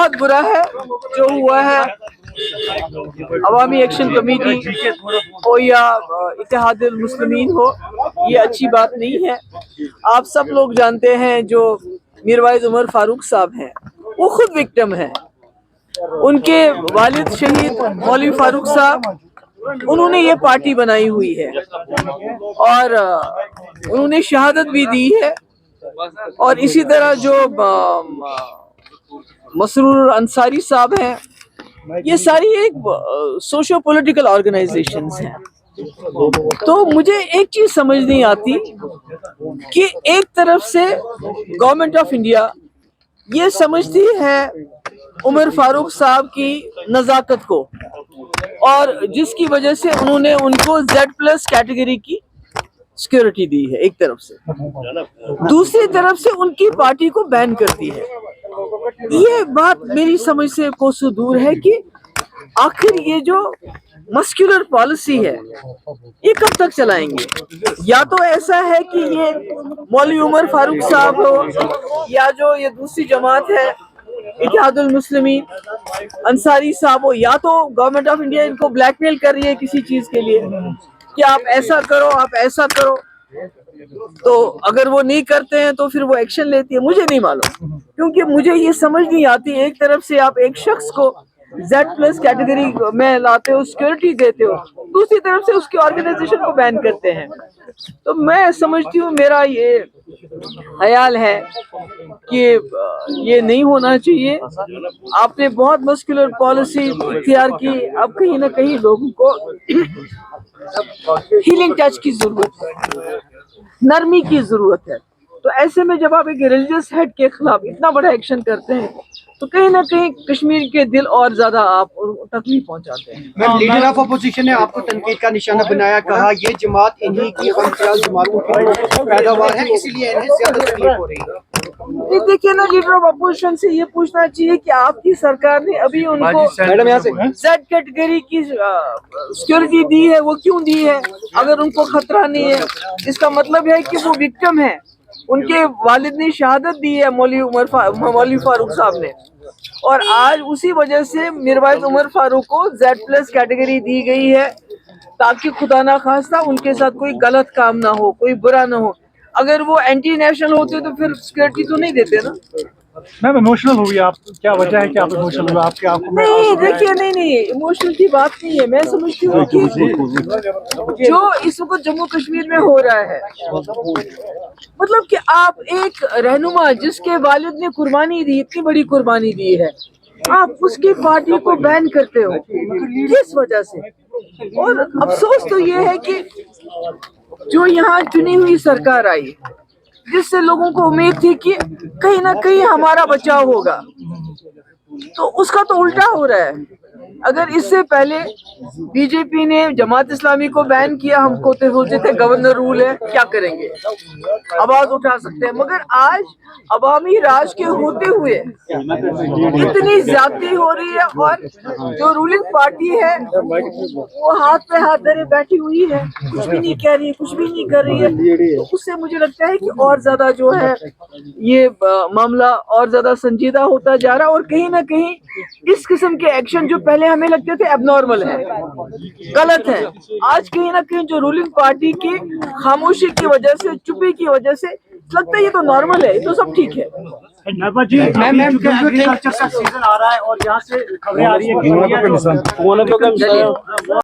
بہت برا ہے جو ہوا ہے. عوامی ایکشن کمیٹی ہو یا اتحاد المسلمین ہو, یہ اچھی بات نہیں ہے. آپ سب لوگ جانتے ہیں جو میروائز عمر فاروق صاحب ہیں وہ خود وکٹم ہیں. ان کے والد شہید مولوی فاروق صاحب, انہوں نے یہ پارٹی بنائی ہوئی ہے اور انہوں نے شہادت بھی دی ہے. اور اسی طرح جو مسرور انصاری صاحب ہیں, یہ ساری ایک سوشو پولیٹیکل آرگنائزیشنز ہیں. تو مجھے ایک چیز سمجھ نہیں آتی کہ ایک طرف سے گورنمنٹ آف انڈیا یہ سمجھتی ہے عمر فاروق صاحب کی نزاکت کو, اور جس کی وجہ سے انہوں نے ان کو Z+ کیٹیگری کی سیکورٹی دی ہے ایک طرف سے, دوسری طرف سے ان کی پارٹی کو بین کرتی ہے. یہ بات میری سمجھ سے کوسوں دور ہے کہ آخر یہ جو مسکولر پالیسی ہے یہ کب تک چلائیں گے. یا تو ایسا ہے کہ یہ مولوی عمر فاروق صاحب ہو یا جو یہ دوسری جماعت ہے اتحاد المسلمین انصاری صاحب ہو, یا تو گورنمنٹ آف انڈیا ان کو بلیک میل کر رہی ہے کسی چیز کے لیے کہ آپ ایسا کرو آپ ایسا کرو, تو اگر وہ نہیں کرتے ہیں تو پھر وہ ایکشن لیتی ہے. مجھے نہیں معلوم, کیونکہ مجھے یہ سمجھ نہیں آتی. ایک طرف سے آپ ایک شخص کو Z+ کیٹیگری میں لاتے ہو, سیکورٹی دیتے ہو, دوسری طرف سے اس کی آرگنائزیشن کو بین کرتے ہیں. تو میں سمجھتی ہوں, میرا یہ خیال ہے کہ یہ نہیں ہونا چاہیے. آپ نے بہت مسکولر پالیسی اختیار کی, اب کہیں نہ کہیں لوگوں کو ہیلنگ ٹچ کی ضرورت ہے, نرمی کی ضرورت ہے. تو ایسے میں جب آپ ایک ریلیجیس ہیڈ کے خلاف اتنا بڑا ایکشن کرتے ہیں تو کہیں نہ کہیں کشمیر کے دل اور زیادہ آپ تکلیف پہنچاتے ہیں. لیڈر آف اپوزیشن نے آپ کو تنقید کا نشانہ بنایا, کہا یہ جماعت انہی کی امتیاز جماعتوں کی پیداوار ہے, اسی لیے انہیں زیادہ تکلیف ہو رہی ہے. دیکھیے نا, لیڈر آف اپوزیشن سے یہ پوچھنا چاہیے کہ آپ کی سرکار نے ابھی ان کو Z کیٹیگری کی سیکورٹی دی ہے, وہ کیوں دی ہے اگر ان کو خطرہ نہیں ہے؟ اس کا مطلب ہے کہ وہ وکٹم ہے. ان کے والد نے شہادت دی ہے مولوی فاروق صاحب نے, اور آج اسی وجہ سے میروائز عمر فاروق کو Z+ کیٹیگری دی گئی ہے تاکہ خدا نخواستہ ان کے ساتھ کوئی غلط کام نہ ہو, کوئی برا نہ ہو. اگر وہ اینٹی نیشنل ہوتے تو پھر سیکورٹی تو نہیں دیتے نا. میم ایموشنل ہوئی آپ, کیا وجہ ہے کہ آپ ایموشنل ہوئے؟ آپ کے آپ کو نہیں دیکھیے, نہیں ایموشنل کی بات نہیں ہے. میں سمجھتی ہوں کہ جو اس وقت جموں کشمیر میں ہو رہا ہے, مطلب کہ آپ ایک رہنما جس کے والد نے قربانی دی, اتنی بڑی قربانی دی ہے, آپ اس کی پارٹی کو بین کرتے ہو کس وجہ سے؟ اور افسوس تو یہ ہے کہ جو یہاں چنی ہوئی سرکار آئی جس سے لوگوں کو امید تھی کہ کہیں نہ کہیں ہمارا بچاؤ ہوگا, تو اس کا تو الٹا ہو رہا ہے. اگر اس سے پہلے بی جے پی نے جماعت اسلامی کو بین کیا, ہم کو سوچتے تھے گورنر رول ہے, کیا کریں گے, آواز اٹھا سکتے ہیں. مگر آج عوامی راج کے ہوتے ہوئے اتنی زیادتی ہو رہی ہے, اور جو رولنگ پارٹی ہے وہ ہاتھ پہ ہاتھ دھرے بیٹھی ہوئی ہے, کچھ بھی نہیں کہہ رہی ہے, کچھ بھی نہیں کر رہی ہے. تو اس سے مجھے لگتا ہے کہ اور زیادہ جو ہے یہ معاملہ اور زیادہ سنجیدہ ہوتا جا رہا ہے, اور کہیں نہ کہیں اس قسم کے ایکشن جو پہلے ہمیں لگتے تھے اب نارمل ہے, غلط ہے, آج کہیں نہ کہیں جو رولنگ پارٹی کی خاموشی کی وجہ سے, چپی کی وجہ سے لگتا ہے یہ تو نارمل ہے, یہ تو سب ٹھیک ہے. نرما جی, ایگریکلچر کا سیزن آ رہا ہے اور یہاں سے خبریں آ رہی ہیں کہ